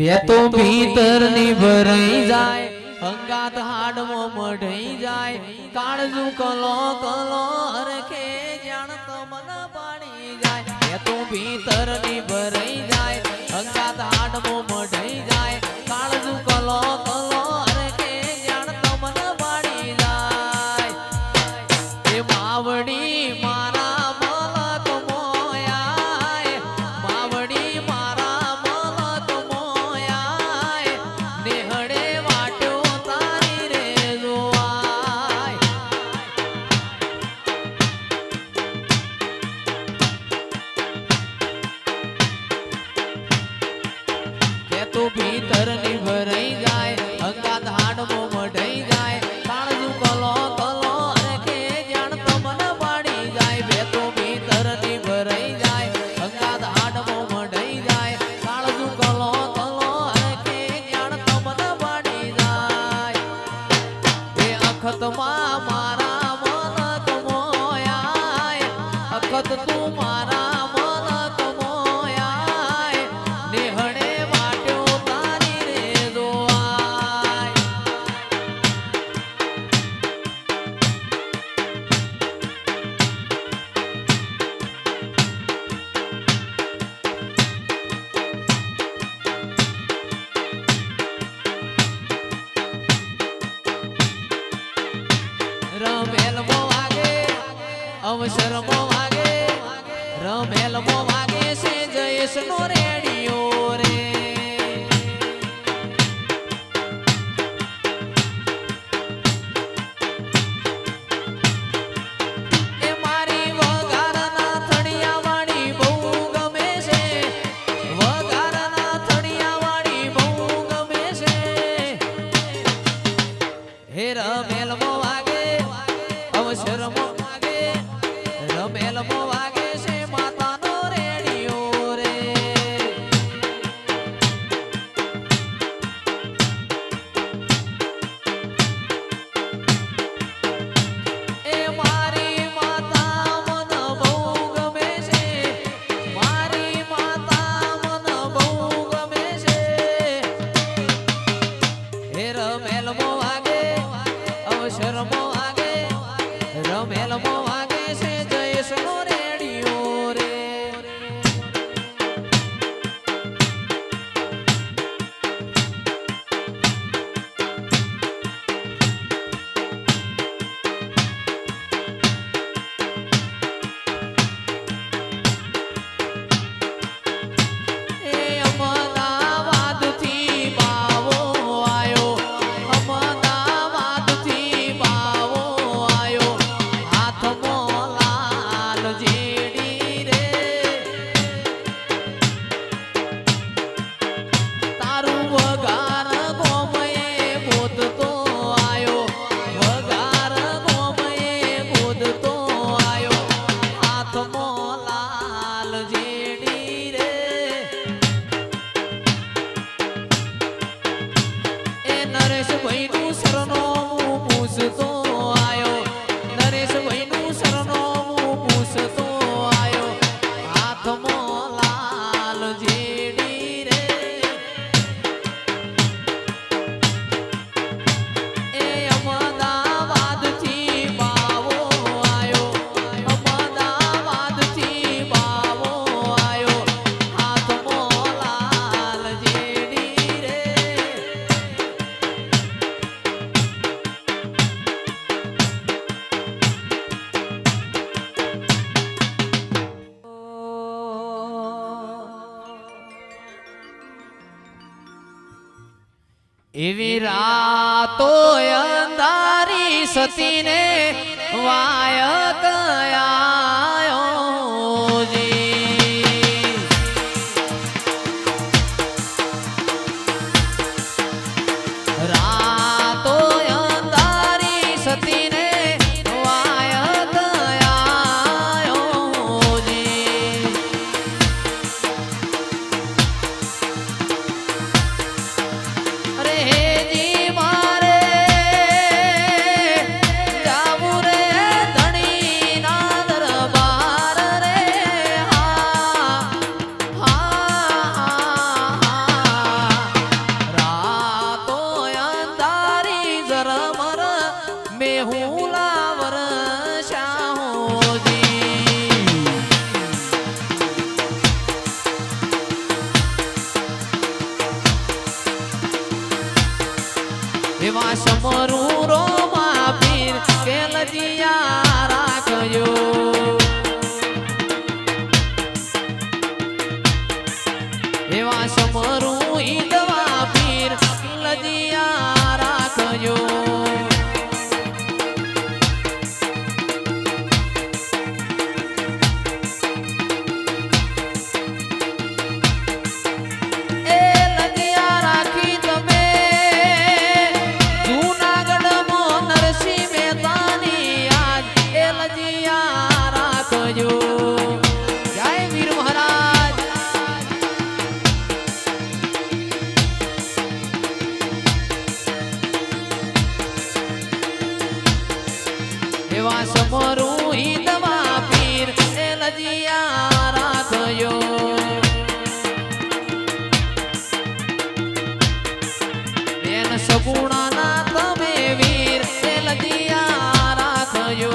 પેતો ભીતર ની ભરાઈ જાય અંગાત હાડમો મઢઈ જાય કાળજુ કલો કલો હરખે જાણ તમન પાણી જાય પેતો ભીતર ની ભરાઈ જાય અંગાત હાડમો મઢઈ જાય કાળજુ કલો કલો હરખે જાણ તમન પાણી જાય એ માવડી મારા તો ભીતર ની ભરાઈ જાય અંગાત હાડમો મઢઈ જાય કાળજુ કલો કલો હરખે જાણ તમન પાડી જાય બે તો ભીતર ની ભરાઈ જાય અંગાત હાડમો મઢઈ જાય કાળજુ કલો કલો હરખે જાણ તમન પાડી જાય એ અખતમાં મારા મન કમોયાય અખત તું મારા રમેલમો વાગે અવસરમો વાગે રમેલમો વાગે છે જયેશ નો રેડિયો રે એ મારી વગારના થડિયા વાળી બહુ ગમે છે વગારના થડિયા વાળી બહુ ગમે છે હે રમેલમો અવસરમો વાગે રમેલમો વાગે છે માતાનો રેડિયો રે એ મારી માતા મન બહુ ગમે છે મારી માતા મન બહુ ગમે છે હે રમેલમો વાગે અવસરમો રમેલમો વાગે છે જયેશ નો રેડિયો રે એવી રાતો અંધારી સતીને વાય કયાયો જી રાતો અંધારી સતીને વાય કયાયો જી મારે જાવું રે ધણી એવા સમરું રોમા પીર કેલજીયા રાખજો એવા સમરું ઈદવા પીર લજિયા રાખજો એવા સમરું ઈદવા પીર લજિયા રાખજો બેન સગુણાના તમે વીર લજિયા રાખજો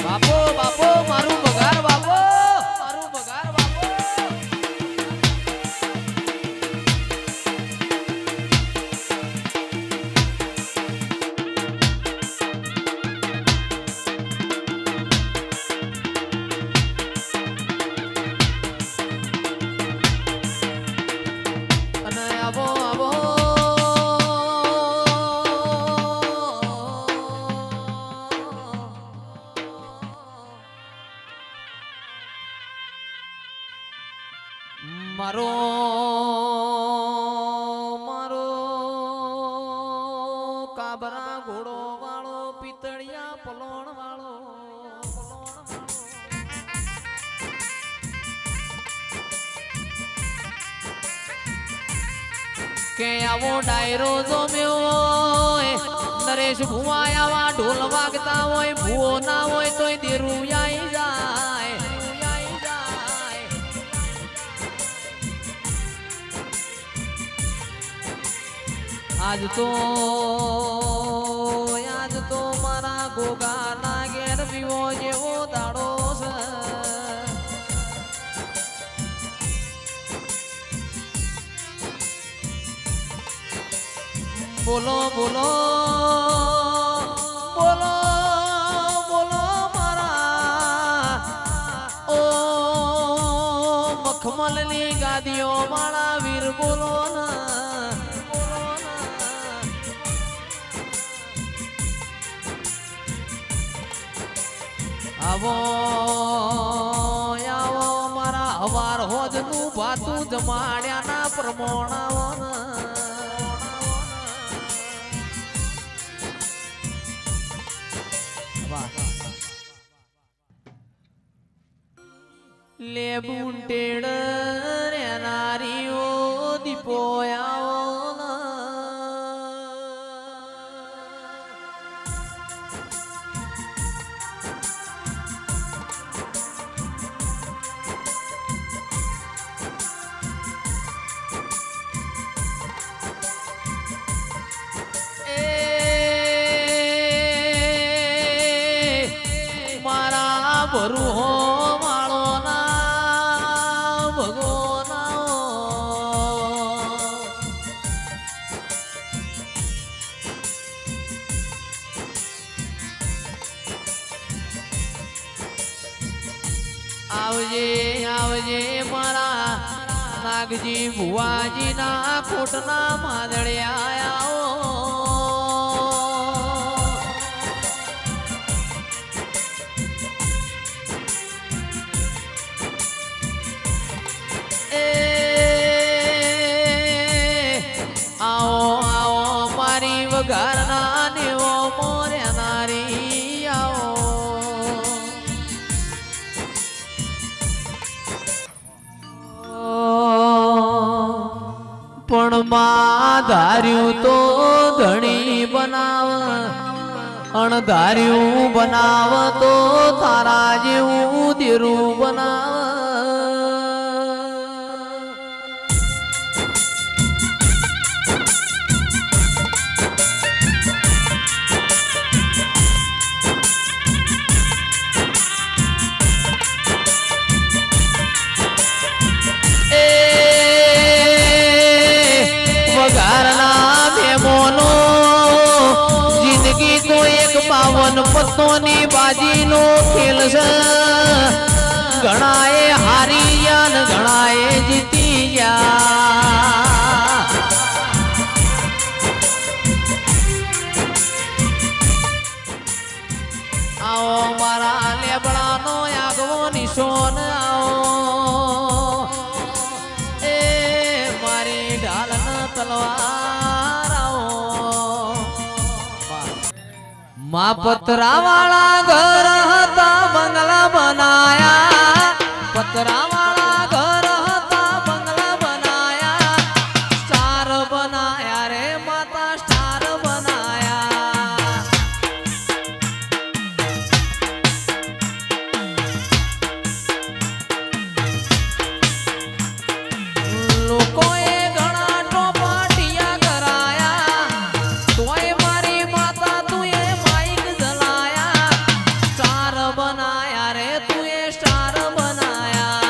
બાપો બાપો મારું પગાર બાપો મારું પગાર બાપો અને આવો આવો મારો મારો કાબરા ઘોડો વાળો પિતળિયા પલોણ વાળો કે આવો ડાયરો જોમ્યો નરેશ ભુવા આવા ઢોલ વાગતા હોય ભૂવો ના હોય તોય દેરું આઈ જાય આજ તો મારા ગોગા ના ઘેર પીવો જેવો દાડો છે બોલો બોલો બોલો બોલો મારા ઓ મખમલની ગાદીઓ મારા વીર બોલો ના આવો આવો મારા હવાર હોજનું ભાતું જમાડ્યાના પ્રમોણાવો લે બુંટેડ રે નારીઓ દીપો આવો ભરું હો માળો ના ભગવાના આવજે આવજે મારા નાગજી ભુવાજી ના કોટના માદળે આયા વઘારના નેવો મોર્યા નારી આવો પણ માં ધાર્યું તો ધણી બનાવ અણધાર્યું બનાવ તો તારા જેવું દેરું બનાવ પત્તોની બાજીનો ખેલ છે ઘણાએ હારી ગયા ને ઘણાએ જીતી ગયા આવો મારા લેબડાનો આગવો નિશોન આવો એ મારી ઢાલન તલવાર આવો મા પતરા વાળા ઘર હતા બંગલા બનાયા પતરા વાળા ઘર હતા બંગલા બનાયા સ્ટાર બનાયા રે માતા સ્ટાર બનાયા લોકોએ ઘણા ટોપાટિયા કરાયા તોય મારી માતા તુંએ માઈક જલાયા સ્ટાર બનાયા રે તુંએ સ્ટાર બનાયા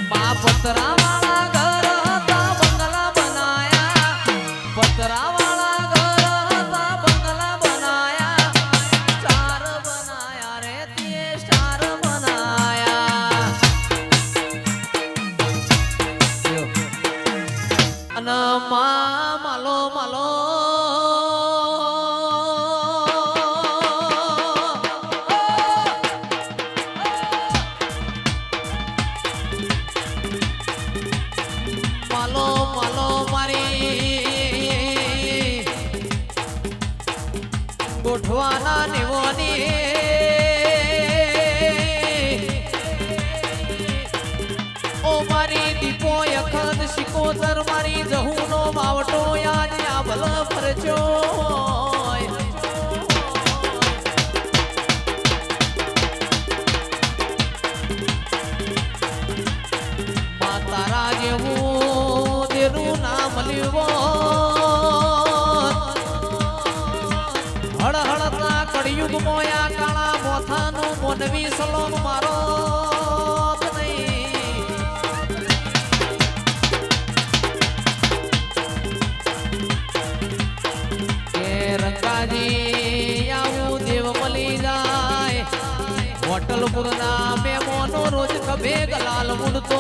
મા પતરા વાળા ઘર હતા બંગલા બનાયા પતરા વાળા ઘર હતા બંગલા બનાયા સ્ટાર બનાયા રે તે સ્ટાર બનાયા અને મા માલો માલો માલો માલો મારી ગોઠવાના નિવોની ઓ મારી દીપો અખંડ શિકોતર મારી જહુનો માવટો યાદ આભલ ફરજો તારા જેવું તેરું નામ લીવો હળહળતા કળિયુગ મોયા કાળા મોથાનું મોનવી સલોન મારો રંગાજી આવું દેવ મળી જાય હોટલપુર ના મેમોનો રોજ કભે ગલાલ મુડતો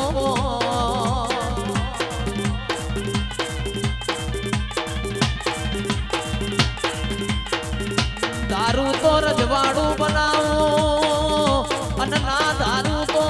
દારૂ તો રજવાડું બનાવો અને ના દારૂ તો